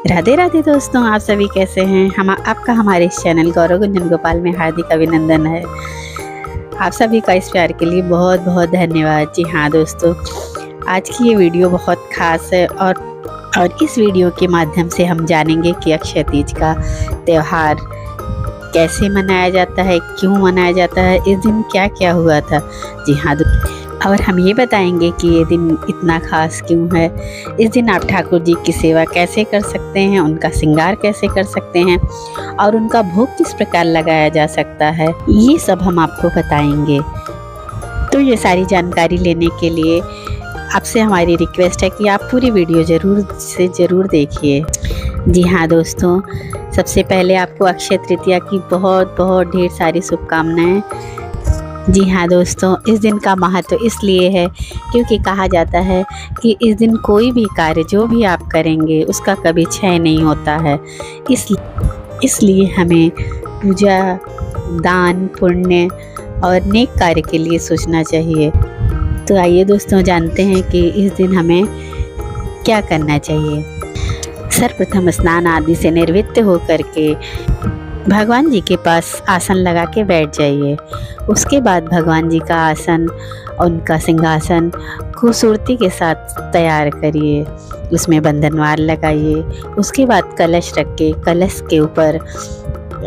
राधे राधे दोस्तों, आप सभी कैसे हैं। हम आपका हमारे इस चैनल गौरव गुंजन गोपाल में हार्दिक अभिनंदन है। आप सभी का इस प्यार के लिए बहुत बहुत धन्यवाद। जी हाँ दोस्तों, आज की ये वीडियो बहुत ख़ास है और इस वीडियो के माध्यम से हम जानेंगे कि अक्षय तीज का त्यौहार कैसे मनाया जाता है, क्यों मनाया जाता है, इस दिन क्या क्या हुआ था। जी हाँ, और हम ये बताएंगे कि ये दिन इतना ख़ास क्यों है। इस दिन आप ठाकुर जी की सेवा कैसे कर सकते हैं, उनका श्रृंगार कैसे कर सकते हैं और उनका भोग किस प्रकार लगाया जा सकता है, ये सब हम आपको बताएंगे। तो ये सारी जानकारी लेने के लिए आपसे हमारी रिक्वेस्ट है कि आप पूरी वीडियो ज़रूर देखिए। जी हाँ दोस्तों, सबसे पहले आपको अक्षय तृतीया की बहुत बहुत ढेर सारी शुभकामनाएं। जी हाँ दोस्तों, इस दिन का महत्व इसलिए है क्योंकि कहा जाता है कि इस दिन कोई भी कार्य जो भी आप करेंगे उसका कभी क्षय नहीं होता है। इसलिए हमें पूजा, दान, पुण्य और नेक कार्य के लिए सोचना चाहिए। तो आइए दोस्तों, जानते हैं कि इस दिन हमें क्या करना चाहिए। सर्वप्रथम स्नान आदि से निवृत्त होकर के भगवान जी के पास आसन लगा के बैठ जाइए। उसके बाद भगवान जी का आसन, उनका सिंहासन खूबसूरती के साथ तैयार करिए, उसमें बंधनवार लगाइए। उसके बाद कलश रख के कलश के ऊपर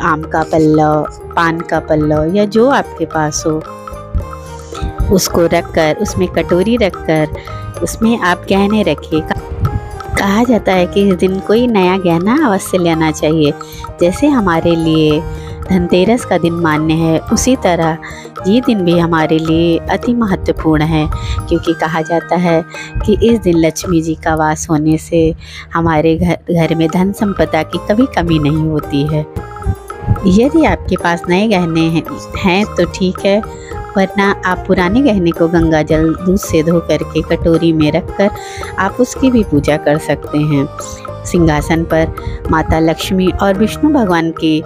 आम का पल्लव, पान का पल्लव या जो आपके पास हो उसको रखकर, उसमें कटोरी रखकर उसमें आप गहने रखिए। कहा जाता है कि इस दिन कोई नया गहना अवश्य लेना चाहिए। जैसे हमारे लिए धनतेरस का दिन मान्य है, उसी तरह ये दिन भी हमारे लिए अति महत्वपूर्ण है, क्योंकि कहा जाता है कि इस दिन लक्ष्मी जी का वास होने से हमारे घर में धन संपदा की कभी कमी नहीं होती है। यदि आपके पास नए गहने हैं तो ठीक है, वरना आप पुराने गहने को गंगा जल दूध से धो करके कटोरी में रखकर आप उसकी भी पूजा कर सकते हैं। सिंहासन पर माता लक्ष्मी और विष्णु भगवान की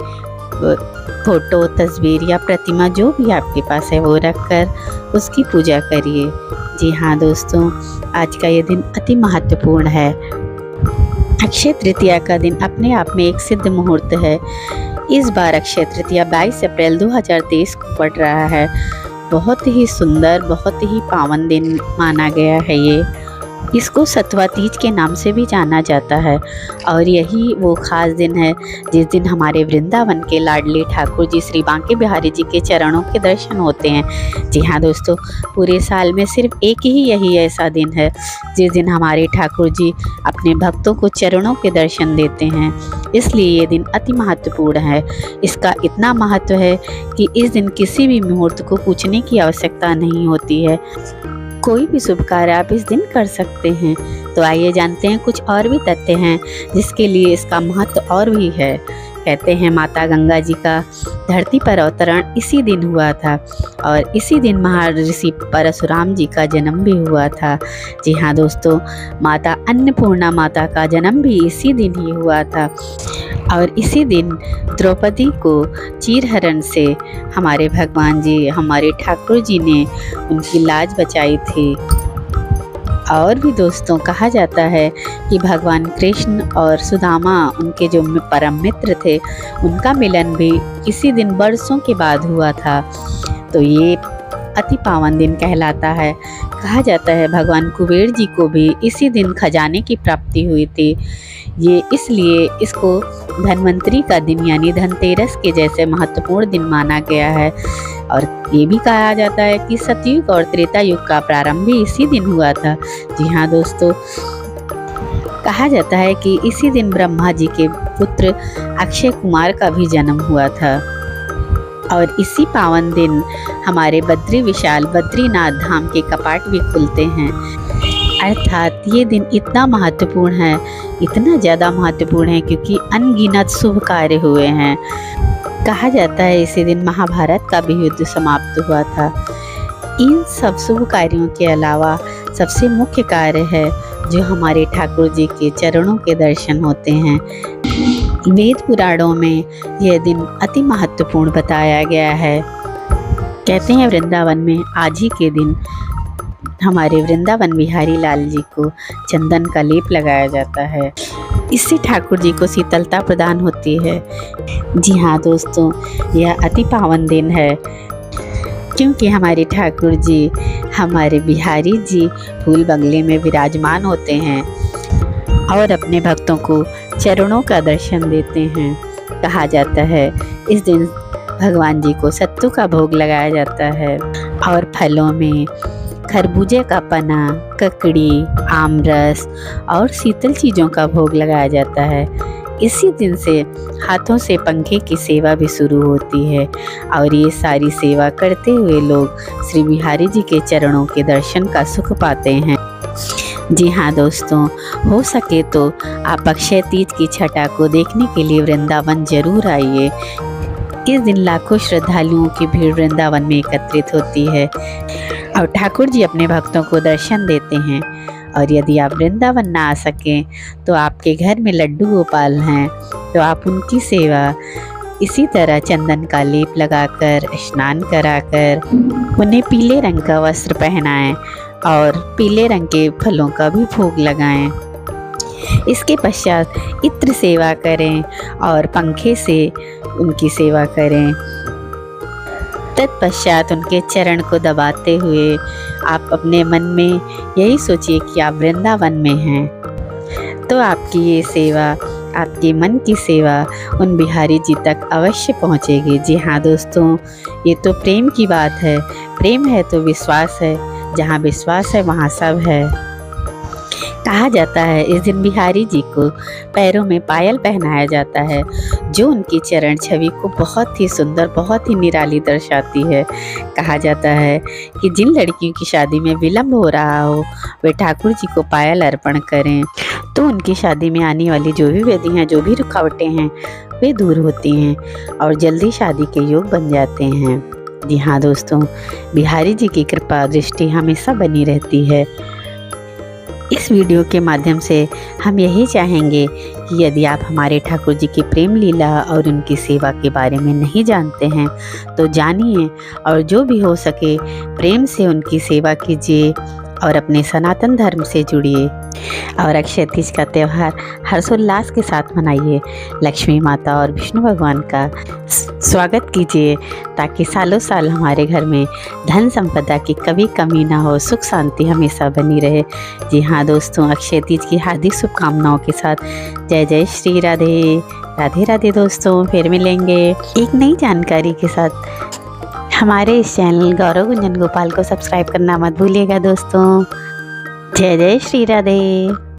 फोटो, तस्वीर या प्रतिमा जो भी आपके पास है वो रखकर उसकी पूजा करिए। जी हाँ दोस्तों, आज का ये दिन अति महत्वपूर्ण है। अक्षय तृतीया का दिन अपने आप में एक सिद्ध मुहूर्त है। इस बार अक्षय तृतीया 22 अप्रैल 2023 को पड़ रहा है। बहुत ही सुंदर, बहुत ही पावन दिन माना गया है ये। इसको सतवा तीज के नाम से भी जाना जाता है और यही वो खास दिन है जिस दिन हमारे वृंदावन के लाडले ठाकुर जी श्री बांके बिहारी जी के चरणों के दर्शन होते हैं। जी हाँ दोस्तों, पूरे साल में सिर्फ एक ही यही ऐसा दिन है जिस दिन हमारे ठाकुर जी अपने भक्तों को चरणों के दर्शन देते हैं। इसलिए ये दिन अति महत्वपूर्ण है। इसका इतना महत्व है कि इस दिन किसी भी मुहूर्त को पूछने की आवश्यकता नहीं होती है। कोई भी शुभ कार्य आप इस दिन कर सकते हैं। तो आइए जानते हैं कुछ और भी तथ्य हैं जिसके लिए इसका महत्व और भी है। कहते हैं माता गंगा जी का धरती पर अवतरण इसी दिन हुआ था और इसी दिन महर्षि परशुराम जी का जन्म भी हुआ था। जी हाँ दोस्तों, माता अन्नपूर्णा माता का जन्म भी इसी दिन ही हुआ था और इसी दिन द्रौपदी को चीरहरण से हमारे भगवान जी, हमारे ठाकुर जी ने उनकी लाज बचाई थी। और भी दोस्तों, कहा जाता है कि भगवान कृष्ण और सुदामा, उनके जो परम मित्र थे, उनका मिलन भी इसी दिन बरसों के बाद हुआ था। तो ये अति पावन दिन कहलाता है। कहा जाता है भगवान कुबेर जी को भी इसी दिन खजाने की प्राप्ति हुई थी। ये इसलिए इसको धन्वंतरी का दिन यानी धनतेरस के जैसे महत्वपूर्ण दिन माना गया है। और ये भी कहा जाता है कि सतयुग और त्रेता युग का प्रारंभ भी इसी दिन हुआ था। जी हाँ दोस्तों, कहा जाता है कि इसी दिन ब्रह्मा जी के पुत्र अक्षय कुमार का भी जन्म हुआ था और इसी पावन दिन हमारे बद्री विशाल बद्रीनाथ धाम के कपाट भी खुलते हैं। अर्थात ये दिन इतना महत्वपूर्ण है, इतना ज़्यादा महत्वपूर्ण है क्योंकि अनगिनत शुभ कार्य हुए हैं। कहा जाता है इसी दिन महाभारत का भी युद्ध समाप्त हुआ था। इन सब शुभ कार्यों के अलावा सबसे मुख्य कार्य है जो हमारे ठाकुर जी के चरणों के दर्शन होते हैं। वेद पुराणों में यह दिन अति महत्वपूर्ण बताया गया है। कहते हैं वृंदावन में आज ही के दिन हमारे वृंदावन बिहारी लाल जी को चंदन का लेप लगाया जाता है। इससे ठाकुर जी को शीतलता प्रदान होती है। जी हाँ दोस्तों, यह अति पावन दिन है क्योंकि हमारे ठाकुर जी, हमारे बिहारी जी फूल बंगले में विराजमान होते हैं और अपने भक्तों को चरणों का दर्शन देते हैं। कहा जाता है इस दिन भगवान जी को सत्तू का भोग लगाया जाता है और फलों में खरबूजे का पना, ककड़ी, आमरस और शीतल चीज़ों का भोग लगाया जाता है। इसी दिन से हाथों से पंखे की सेवा भी शुरू होती है और ये सारी सेवा करते हुए लोग श्री बिहारी जी के चरणों के दर्शन का सुख पाते हैं। जी हाँ दोस्तों, हो सके तो आप अक्षय तीज की छठा को देखने के लिए वृंदावन जरूर आइए। इस दिन लाखों श्रद्धालुओं की भीड़ वृंदावन में एकत्रित होती है और ठाकुर जी अपने भक्तों को दर्शन देते हैं। और यदि आप वृंदावन ना आ सकें तो आपके घर में लड्डू गोपाल हैं तो आप उनकी सेवा इसी तरह चंदन का लेप लगाकर, स्नान कराकर उन्हें पीले रंग का वस्त्र पहनाएं और पीले रंग के फलों का भी भोग लगाएं। इसके पश्चात इत्र सेवा करें और पंखे से उनकी सेवा करें। तत्पश्चात उनके चरण को दबाते हुए आप अपने मन में यही सोचिए कि आप वृंदावन में हैं। तो आपकी ये सेवा, आपके मन की सेवा उन बिहारी जी तक अवश्य पहुंचेगी। जी हाँ दोस्तों, ये तो प्रेम की बात है। प्रेम है तो विश्वास है, जहाँ विश्वास है वहाँ सब है। कहा जाता है इस दिन बिहारी जी को पैरों में पायल पहनाया जाता है जो उनकी चरण छवि को बहुत ही सुंदर, बहुत ही निराली दर्शाती है। कहा जाता है कि जिन लड़कियों की शादी में विलंब हो रहा हो वे ठाकुर जी को पायल अर्पण करें तो उनकी शादी में आने वाली जो भी विधियाँ, जो भी रुकावटें हैं वे दूर होती हैं और जल्दी शादी के योग बन जाते हैं। जी हाँ दोस्तों, बिहारी जी की कृपा दृष्टि हमेशा बनी रहती है। इस वीडियो के माध्यम से हम यही चाहेंगे कि यदि आप हमारे ठाकुर जी की प्रेम लीला और उनकी सेवा के बारे में नहीं जानते हैं तो जानिए और जो भी हो सके प्रेम से उनकी सेवा कीजिए और अपने सनातन धर्म से जुड़िए और अक्षय तीज का त्यौहार हर्षोल्लास के साथ मनाइए। लक्ष्मी माता और विष्णु भगवान का स्वागत कीजिए ताकि सालों साल हमारे घर में धन संपदा की कभी कमी ना हो, सुख शांति हमेशा बनी रहे। जी हाँ दोस्तों, अक्षय तीज की हार्दिक शुभकामनाओं के साथ जय जय श्री राधे। राधे राधे दोस्तों, फिर मिलेंगे एक नई जानकारी के साथ। हमारे इस चैनल गौरव गुंजन गोपाल को सब्सक्राइब करना मत भूलिएगा दोस्तों। जय जय श्री राधे।